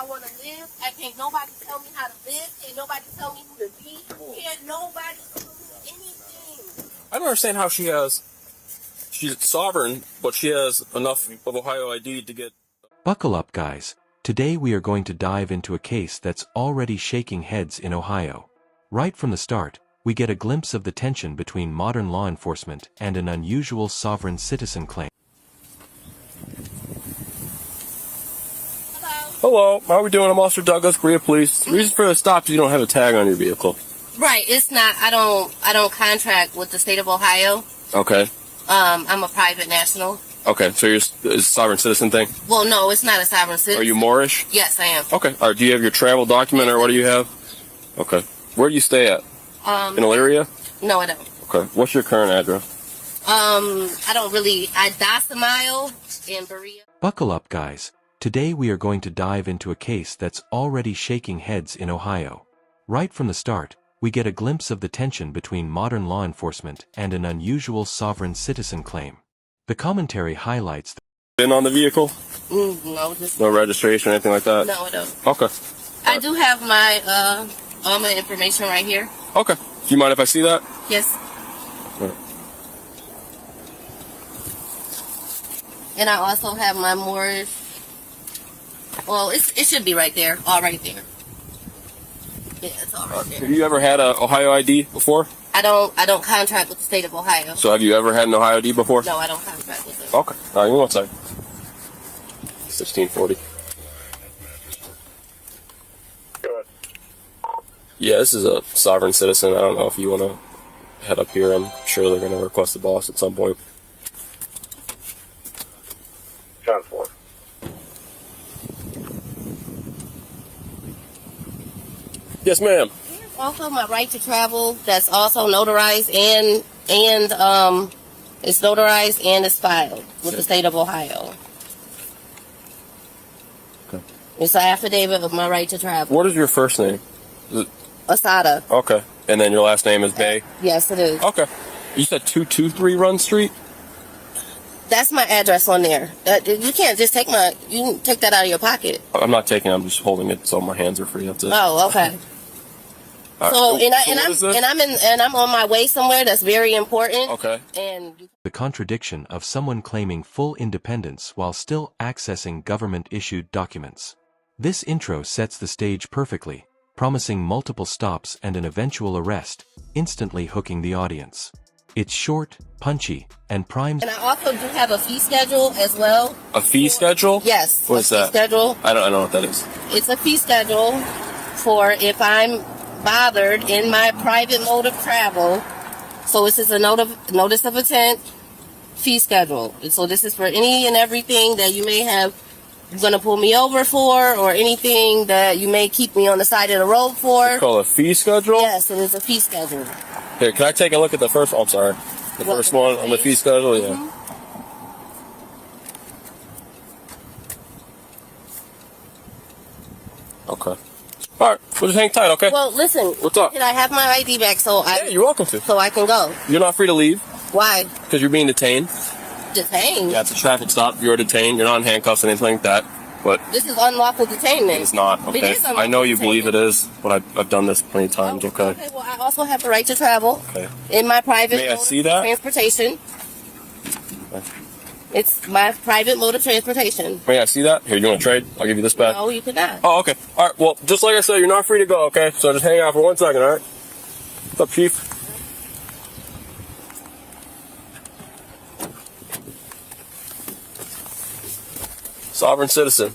I want to live. Can't nobody tell me how to live. Can't nobody tell me who to be. Can't nobody tell me anything. I don't understand how she's sovereign, but she has enough of Ohio ID to get... Buckle up, guys. Today we are going to dive into a case that's already shaking heads in Ohio. Right from the start, we get a glimpse of the tension between modern law enforcement and an unusual sovereign citizen claim. Hello, how are we doing? I'm Officer Douglas, Korea Police. The reason for the stop is you don't have a tag on your vehicle. Right, it's not. I don't contract with the state of Ohio. Okay. I'm a private national. Okay, so you're a sovereign citizen thing? Well, no, it's not a sovereign citizen. Are you Moorish? Yes, I am. Okay. All right, do you have your travel document or what do you have? Okay. Where do you stay at? In Elyria? No, I don't. Okay. What's your current address? I Docimile in Berea. Buckle up, guys. Today we are going to dive into a case that's already shaking heads in Ohio. Right from the start, we get a glimpse of the tension between modern law enforcement and an unusual sovereign citizen claim. The commentary highlights... Been on the vehicle? No. No registration or anything like that? No, I don't. Okay. I do have my, all my information right here. Okay. Do you mind if I see that? Yes. Right. And I also have my Moorish... Well, it should be right there. All right there. Yeah, it's all right there. Have you ever had a Ohio ID before? I don't contract with the state of Ohio. So have you ever had an Ohio ID before? No, I don't contract with it. Okay. All right, give me one second. 1640. Yeah, this is a sovereign citizen. I don't know if you want to head up here. I'm sure they're going to request the boss at some point. John 4. Yes, ma'am. Here's also my right to travel. That's also notarized and it's notarized and it's filed with the state of Ohio. Okay. It's an affidavit of my right to travel. What is your first name? Is it... Asada. Okay. And then your last name is Bay? Yes, it is. Okay. You said 223 Run Street? That's my address on there. You can't just take you can take that out of your pocket. I'm not taking it. I'm just holding it so my hands are free. That's it. Oh, okay. So, I'm on my way somewhere that's very important. Okay. And the contradiction of someone claiming full independence while still accessing government-issued documents. This intro sets the stage perfectly, promising multiple stops and an eventual arrest, instantly hooking the audience. It's short, punchy, and primes... And I also do have a fee schedule as well. A fee schedule? Yes. What is that? Schedule. I don't know what that is. It's a fee schedule for if I'm bothered in my private mode of travel. So this is a notice of intent fee schedule. And so this is for any and everything that you may have going to pull me over for or anything that you may keep me on the side of the road for. It's called a fee schedule? Yes, it is a fee schedule. Here, can I take a look at the first... Oh, I'm sorry. The first one on the fee schedule? Yeah. Mm-hmm. Okay. All right. We'll just hang tight, okay? Well, listen. What's up? Can I have my ID back Yeah, you're welcome to. so I can go? You're not free to leave Why? because you're being detained. Detained? Yeah, it's a traffic stop. You're detained. You're not in handcuffs or anything like that. But This is unlawful detainment. it's not, okay? It is unlawful I know you detainment. believe it is, but I've done this plenty of times, okay? Okay, well, I also have the right to travel Okay. in my private May I mode see of that? transportation. Okay. It's my private mode of transportation. May I see that? Here, you want to trade? I'll give you this back. No, you cannot. Oh, okay. All right, well, just like I said, you're not free to go, okay? So just hang out for 1 second, all right? What's up, Chief? Sovereign citizen.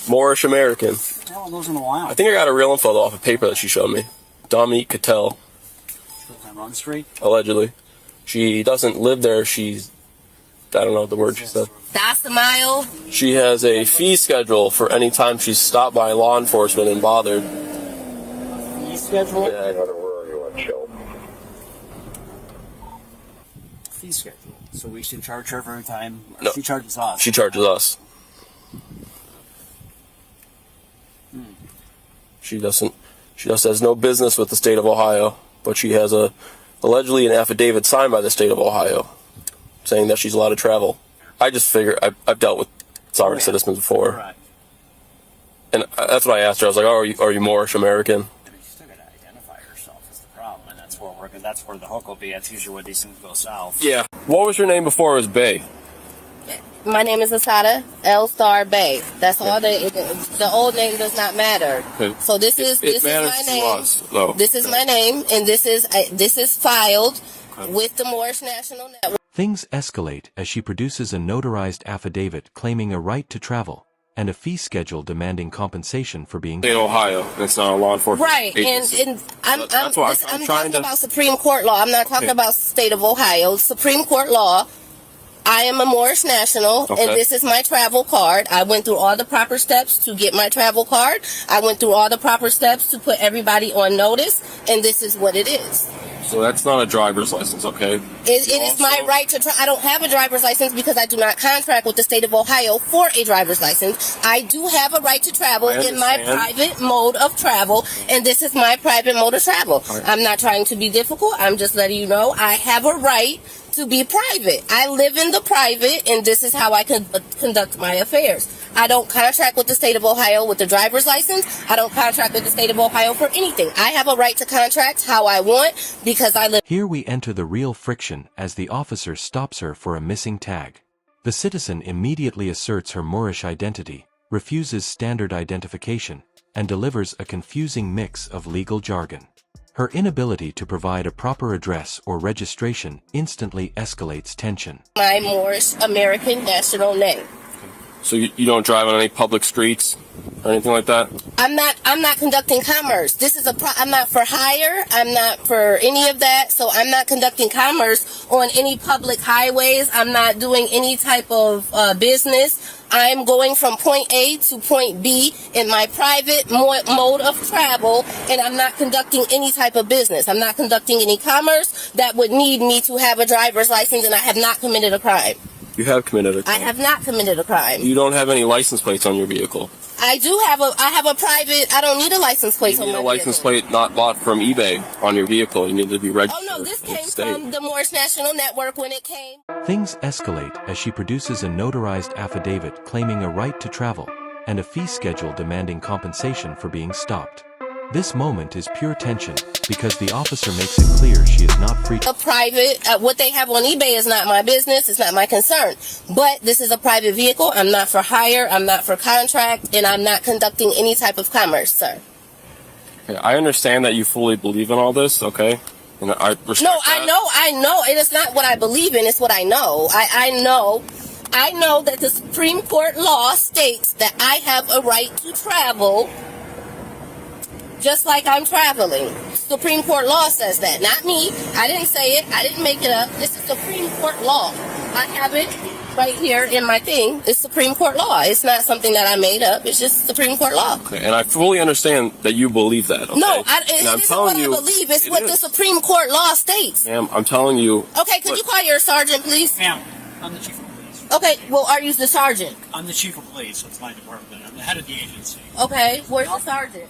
Moorish American. I haven't those in a while. I think I got a real info though off a paper that she showed me. Dominique Cattell, On Run Street. allegedly. She doesn't live there. She's... I don't know what the word she said. Docimile. She has a fee schedule for any time she's stopped by law enforcement and bothered. Fee schedule. Yeah. Where are you on show? Fee schedule. So we should charge her for every time. No. She charges us. She charges us. She just has no business with the state of Ohio, but she has allegedly an affidavit signed by the state of Ohio saying that she's allowed to travel. I just figure I've dealt with sovereign citizens before. Right. And that's what I asked her. I was like, "Oh, are you Moorish American?" I mean, you still gotta identify yourself is the problem, and that's where the hook will be. That's usually where these things go south. Yeah. What was your name before it was Bay? My name is Asada L Star Bay. That's all. The old name does not matter. Okay. So this is matters my to name. us, though. This is my name, and this is filed with the Moorish National Network. Things escalate as she produces a notarized affidavit claiming a right to travel and a fee schedule demanding compensation for being In Ohio, it's not a law enforcement Right, agency. and I'm trying talking to- about Supreme Court law. I'm not talking about state of Ohio. Supreme Court law. I am a Moorish national, and this is my travel card. I went through all the proper steps to get my travel card. I went through all the proper steps to put everybody on notice, and this is what it is. So that's not a driver's license, okay? It is my right to I don't have a driver's license because I do not contract with the state of Ohio for a driver's license. I do have a right to travel in my private mode of travel, and this is my private mode of travel. Right. I'm not trying to be difficult. I'm just letting you know I have a right to be private. I live in the private, and this is how I conduct my affairs. I don't contract with the state of Ohio with the driver's license. I don't contract with the state of Ohio for anything. I have a right to contract how I want because I live. Here we enter the real friction as the officer stops her for a missing tag. The citizen immediately asserts her Moorish identity, refuses standard identification, and delivers a confusing mix of legal jargon. Her inability to provide a proper address or registration instantly escalates tension. My Moorish American national name. So you don't drive on any public streets or anything like that? I'm not conducting commerce. This is I'm not for hire. I'm not for any of that. So I'm not conducting commerce on any public highways. I'm not doing any type of business. I'm going from point A to point B in my private mode of travel, and I'm not conducting any type of business. I'm not conducting any commerce that would need me to have a driver's license, and I have not committed a crime. You have committed a crime. I have not committed a crime. You don't have any license plates on your vehicle. I have a private. I don't need a license plate on my You need a license vehicle. plate not bought from eBay on your vehicle. You need to be registered. Oh no, this with the came state. from the Moorish National Network when it came. Things escalate as she produces a notarized affidavit claiming a right to travel and a fee schedule demanding compensation for being stopped. This moment is pure tension because the officer makes it clear she is not free to A private, what they have on eBay is not my business. It's not my concern. But this is a private vehicle. I'm not for hire. I'm not for contract, and I'm not conducting any type of commerce, sir. Okay, I understand that you fully believe in all this, okay? And I respect No, that. I know. It is not what I believe in. It's what I know. I know that the Supreme Court law states that I have a right to travel just like I'm traveling. Supreme Court law says that, not me. I didn't say it. I didn't make it up. This is Supreme Court law. I have it right here in my thing. It's Supreme Court law. It's not something that I made up. It's just Supreme Court law. Okay, and I fully understand that you believe that, okay? No, And it I'm isn't telling what I you, believe. It's it what is. the Supreme Court law states. Ma'am, I'm telling you. Okay, could you call your sergeant, please? Ma'am, I'm the chief of police. Okay, well, are you the sergeant? I'm the chief of police, so it's my department. I'm the head of the agency. Okay, where's the sergeant?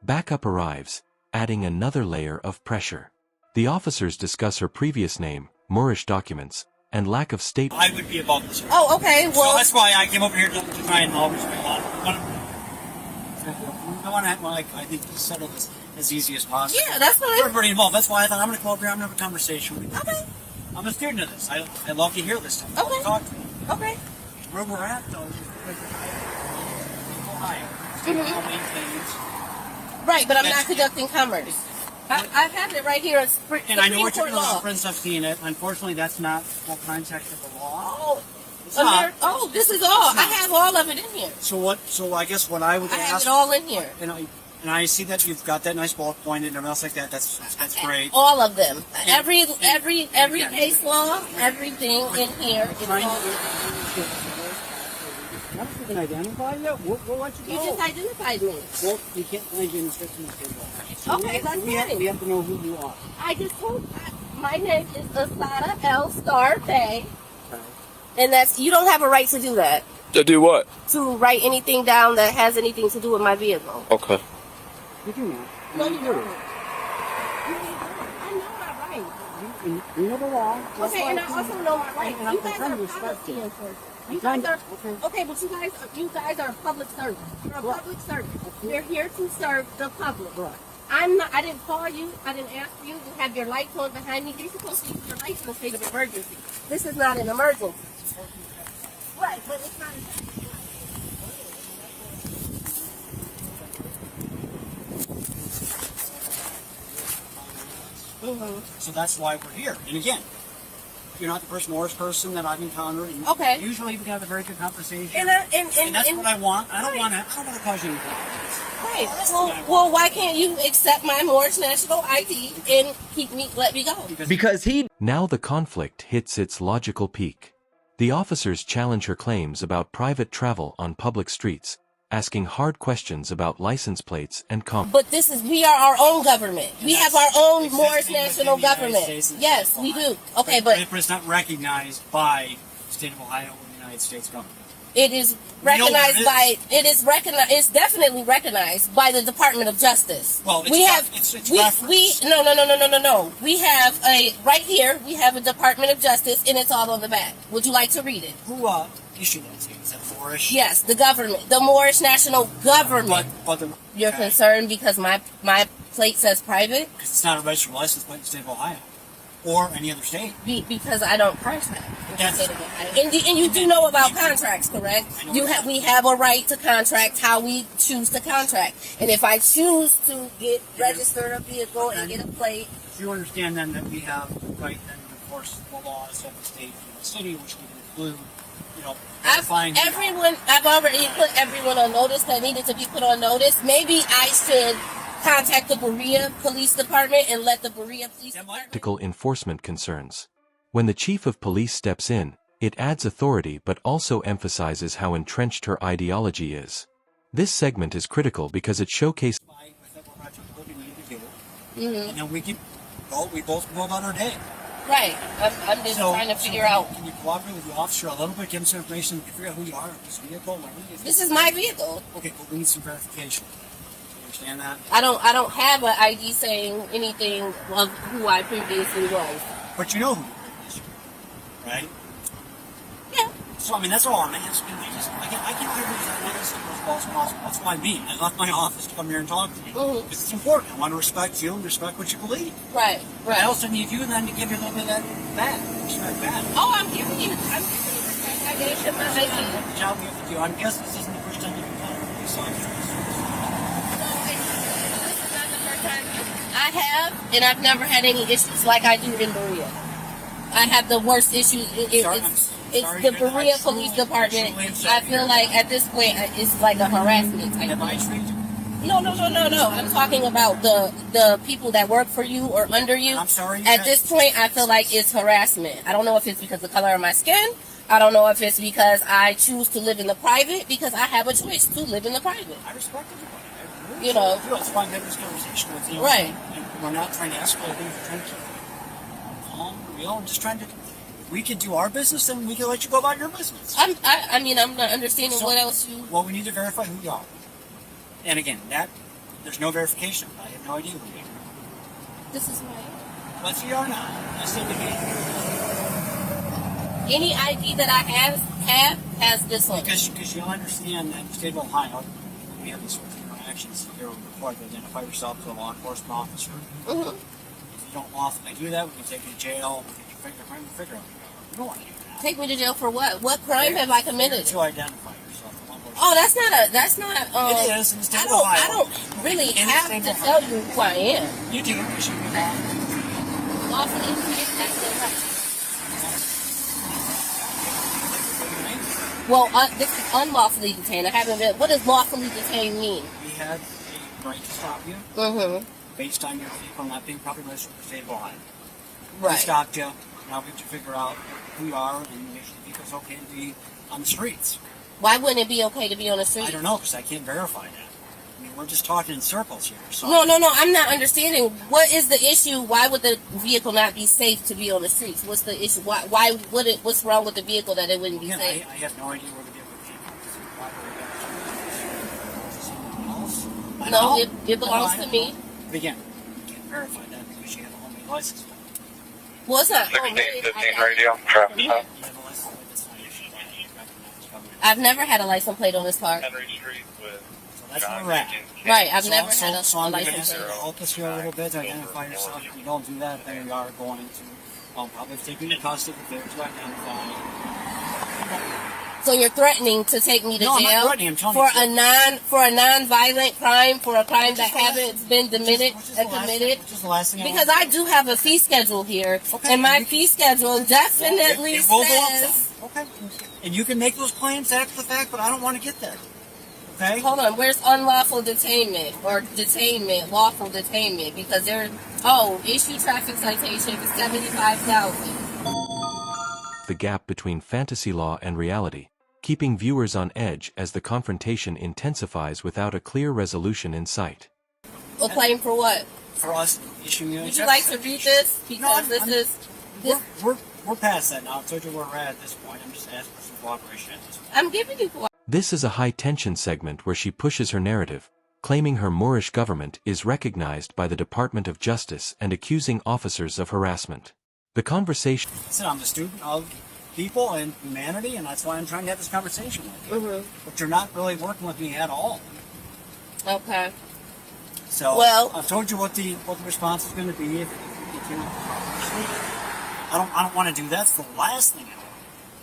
Backup arrives, adding another layer of pressure. The officers discuss her previous name, Moorish documents, and lack of state. I would be above this. Oh, okay, So well, that's why I came over here to try and respect law. I think to settle this as easy as possible. yeah, that's fine. Everybody involved. That's why I thought I'm going to come over here. I'm going to have a conversation with you. Okay, I'm a student of this. I love to hear this stuff. I love Okay. to talk to you. okay. Where we're at, though, is Ohio. How many things? Right, but I'm not conducting commerce. I have it right here in Supreme And I know what you're Court doing, law. friends. I've seen it. Unfortunately, that's not the context of the law. Oh, It's not. oh, this is all. I have all of it in here. So what? So I guess what I would I have ask, it all in here. and I see that you've got that nice bullet point and everything else like that. That's great. All of them. Every Yeah. case law, everything in here is all. Once you can identify you, we'll let you You go. just identified me. Well, you can't find you in the system of state law. Okay, that's We fine. have to know who you are. I just told my name is Asada L Star Bay, and that's you don't have a right to do that. To do what? To write anything down that has anything to do with my vehicle. Okay. You do not. No, you do. don't. I know my rights. You know the law. That's Okay, why and I also know my rights. And I'm You guys trying are to respect policy you. enforcement. You guys are okay, but you guys are public servants. You're a public servant. You're here to serve the public. Right. I didn't call you. I didn't ask you. You have your lights on behind me. You're supposed to use your lights in a state of emergency. This is not an emergency. Right, but it's not. So that's why we're here. And again, you're not the worst person that I've encountered. And Okay. Usually we have a very good conversation. And that's what I want. I don't want to cause you any problems. Right. Well, why can't you accept my Morris National ID and let me go? Because he Now the conflict hits its logical peak. The officers challenge her claims about private travel on public streets, asking hard questions about license plates and But we are our own government. We have our own Morris Existing National within the United government. States and Yes, the we state of do. Ohio. Okay, but it's not recognized by the state of Ohio or the United States government. it is recognized it's definitely recognized by the Department of Justice. Well, it's no. We have right here, we have a Department of Justice and it's all on the back. Would you like to read it? Who issued that to you? Is that Morris? Yes, the government, the Morris National government. You're concerned because my plate says private? Because it's not a registered license plate in the state of Ohio. Or any other state. Because I don't contract. And you do know about contracts, correct? We have a right to contract how we choose to contract. And if I choose to register a vehicle and get a plate. You understand then that we have the right then to enforce the laws of the state and the city, which would include, I've already put everyone on notice that needed to be put on notice. Maybe I should contact the Berea Police Department and let the Berea Police Department... practical enforcement concerns. When the chief of police steps in, it adds authority but also emphasizes how entrenched her ideology is. This segment is critical because it showcases and then we both go about our day. Right. I'm just trying to figure out... Can you cooperate with the officer a little bit, give him some information, figure out who you are in this vehicle? This is my vehicle. Okay, but we need some verification. Understand that? I don't have an ID saying anything of who I previously was. But you know who you previously were, right? Yeah. So, that's all I'm asking. I can't figure this out as well as possible. That's why I left my office to come here and talk to you. Because it's important. I want to respect you and respect what you believe. Right. I also need you then to give you a little bit of that back. Respect back. Oh, I'm giving you respect. I gave you my ID. Good job you have to do. I guess this isn't the first time you've done it. I have, and I've never had any issues like I do in Berea. I have the worst issues. It's the Berea Police Department. I feel like at this point it's like a harassment type thing. No. I'm talking about the people that work for you or under you. I'm sorry. At this point, I feel like it's harassment. I don't know if it's because of the color of my skin. I don't know if it's because I choose to live in the private, because I have a choice to live in the private. I respect everybody. It's fun to have this conversation with you. Right. And we're not trying to escalate things. We're trying to keep calm, real, and just trying to... If we can do our business, then we can let you go about your business. I'm not understanding what else you... Well, we need to verify who you are. And again, there's no verification. I have no idea who you are. This is my... Let's see you are now. Let's indicate. Any ID that I have has this on. Because you'll understand that in the state of Ohio, we have these sorts of interactions. You're required to identify yourself to a law enforcement officer. Mm-hmm. If you don't lawfully do that, we can take you to jail. We can get your fingerprint and figure out who you are. We don't want to do that. Take me to jail for what? What crime have I committed? To identify yourself. Oh, that's not. It is in the state of Ohio. I don't really have to tell you who I am. You do, because you Lawfully, that's still right. Well, this is unlawfully detained. I haven't been. What does lawfully detained mean? We had a right to stop you. Based on your vehicle not being properly registered in the state of Ohio. Right. We stopped you. Now we have to figure out who you are and make sure the vehicle's okay to be on the streets. Why wouldn't it be okay to be on the street? I don't know, because I can't verify that. We're just talking in circles here. So. No. I'm not understanding. What is the issue? Why would the vehicle not be safe to be on the streets? What's the issue? Why would it? What's wrong with the vehicle that it wouldn't be safe? I have no idea where the vehicle came from. No, it belongs to me. But again, you can't verify that because you have a homemade license. Well, it's not. 1615 radio, traffic stop. You have a license plate that's not issued by the I've never had a license plate on this car. Henry Street with So that's where John we're at. Jenkins. Right, I've So- never so- had so a I'm gonna license just plate. help us here a little bit to identify yourself. If you don't do that, then we are going to probably take you into custody if they're to identify. So you're threatening to take me to No, I'm not jail threatening, I'm telling for you. for a non-violent crime, for a crime that Which is the hasn't been committed. Which is the last thing Because I do have a fee schedule here, Okay, and my you- fee schedule definitely it will go up says. some. Okay. And you can make those claims after the fact, but I don't want to get there. Okay? Hold on, where's unlawful detainment or detainment, lawful detainment? Because issue traffic citation for 75,000. The gap between fantasy law and reality, keeping viewers on edge as the confrontation intensifies without a clear resolution in sight. A claim for what? For us issuing you. Would you like to read this? Because We're past that now. I told you where we're at this point. I'm just asking for some cooperation at this point. I'm giving you. This is a high-tension segment where she pushes her narrative, claiming her Moorish government is recognized by the Department of Justice and accusing officers of harassment. The conversation... Listen, I'm a student of people and humanity, and that's why I'm trying to have this conversation with you. But you're not really working with me at all. Okay. So Well- I've told you what the response is going to be. If you, I don't want to do that. It's the last thing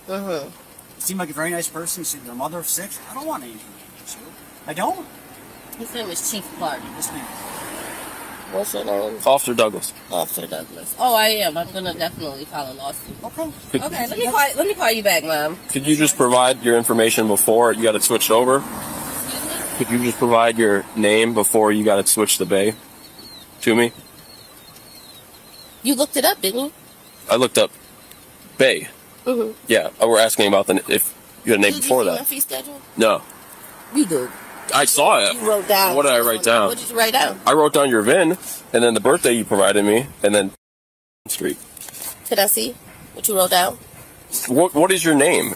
I want. You seem like a very nice person. You seem you're a mother of 6. I don't want anything against you. I don't. His name is Chief Clark. Yes, ma'am. What's your name? Officer Douglas. Officer Douglas. Oh, I am. I'm gonna definitely file a lawsuit. Okay. Okay, let me call you back, Mom. Could you just provide your information before you got it switched over? Could you just provide your name before you got it switched to Bay to me? You looked it up, didn't you? I looked up Bay. Yeah, we're asking about if you had a name Did before you see my that. fee schedule? No, You did. I saw it. You wrote down. What did I write down? What did you write down? I wrote down your VIN, and then the birthday you provided me, and then street. Could I see what you wrote down? What is your name?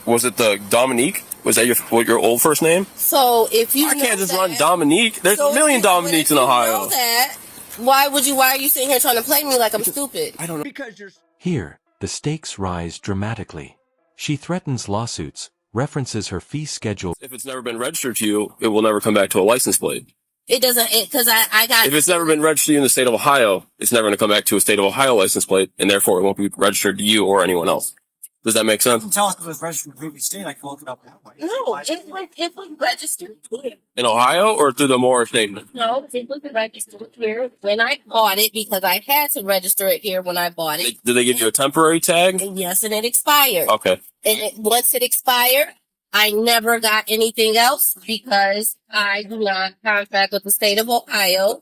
Was it the Dominique? Was that your old first name? So if you I can't just know run that- Dominique. There's So a million if you Dominiques in Ohio. know that, why are you sitting here trying to play me like I'm stupid? I don't know. Because you're. Here, the stakes rise dramatically. She threatens lawsuits, references her fee schedule. If it's never been registered to you, it will never come back to a license plate. It doesn't, because I got. If it's never been registered to you in the state of Ohio, it's never going to come back to a state of Ohio license plate, and therefore it won't be registered to you or anyone else. Does that make You sense? can tell us if it was registered in the previous state. I can look it up that way. No, it was registered here. In Ohio or through the Moorish statement? No, it was registered here when I bought it because I had to register it here when I bought it. Did they give you a temporary tag? And yes, and it expired. Okay. And once it expired, I never got anything else because I do not contract with the state of Ohio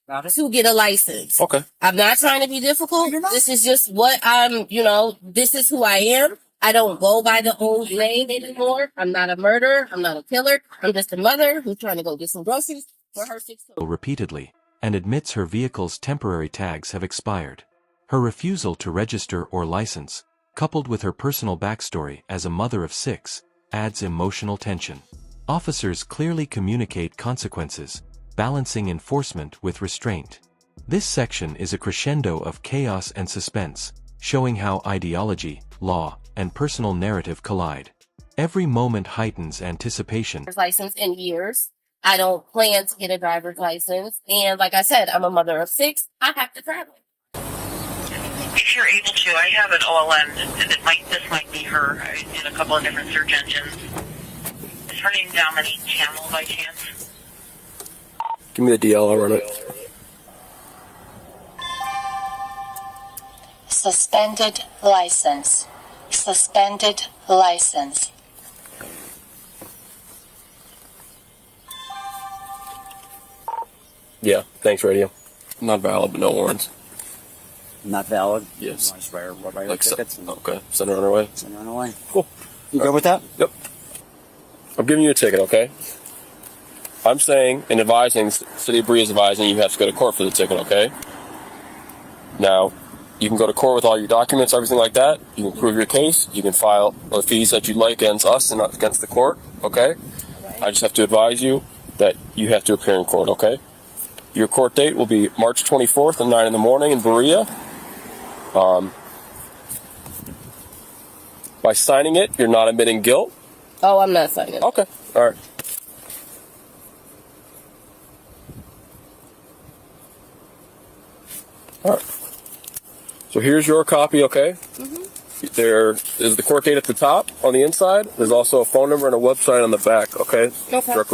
Got it? to get a license. Okay. I'm not trying to be difficult. You're not. This is just what this is who I am. I don't go by the old name anymore. I'm not a murderer. I'm not a killer. I'm just a mother who's trying to go get some groceries for her 6 children. Repeatedly, and admits her vehicle's temporary tags have expired. Her refusal to register or license, coupled with her personal backstory as a mother of 6, adds emotional tension. Officers clearly communicate consequences, balancing enforcement with restraint. This section is a crescendo of chaos and suspense, showing how ideology, law, and personal narrative collide. Every moment heightens anticipation. License in years. I don't plan to get a driver's license. And like I said, I'm a mother of 6. I have to travel. If you're able to, I have an OLM. This might be her in a couple of different search engines. Is her name Dominique Chamel by chance? Give me the DL, I'll run it. Suspended license. Suspended license. Yeah, thanks, radio. Not valid, but no warrants. Not valid. Yes. I swear, what write Like, tickets and okay, send her on her way. send her on her way. Cool. You good with that? Yep. I'm giving you a ticket, okay? I'm saying and advising, City of Bree is advising you have to go to court for the ticket, okay? Now, you can go to court with all your documents, everything like that. You can prove your case. You can file the fees that you'd like against us and not against the court, okay? I just have to advise you that you have to appear in court, okay? Your court date will be March 24th at 9 in the morning in Berea. By signing it, you're not admitting guilt. Oh, I'm not signing. Okay. All right. All right. So here's your copy, okay? Mm-hmm. There is the court date at the top on the inside. There's also a phone number and a website on the back, okay? Okay. Directly